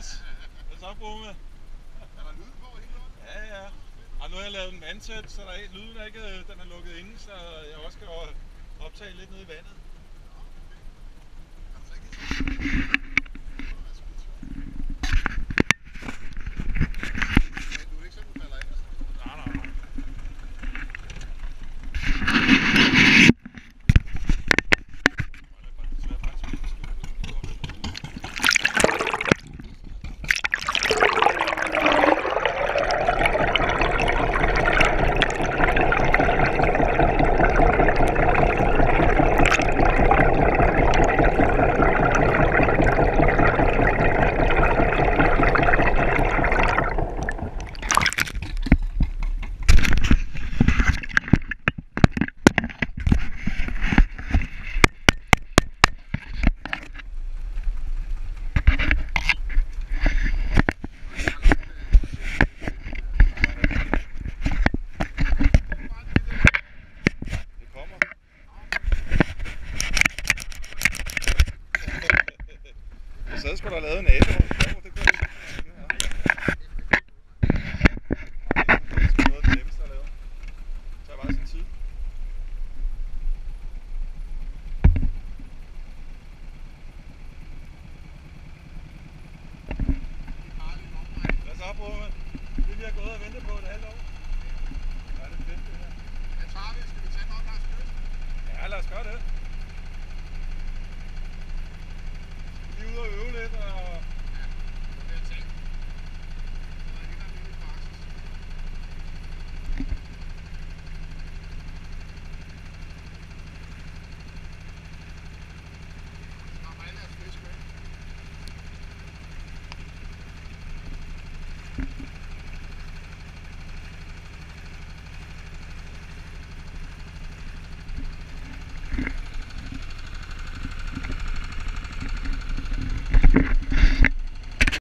Mads. Hvad så, Brumme? Er der lyd på helt godt? Ja, ja. Og nu har jeg lavet den vandtæt, så lyden er ikke, den er lukket inde, så jeg også kan optage lidt ned i vandet. Så skulle der have lavet en æble. Det kunne jeg ikke. Det er sgu noget af det nemmeste at lave. Det tager bare sin tid. Hvad så, Brumme? Det vi har gået og ventet på et halvt år. Ja, det er fedt det her. Hvad tager vi? Skal vi tage den op langs kysten? Ja, lad os gøre det. Lige ud og øve lidt og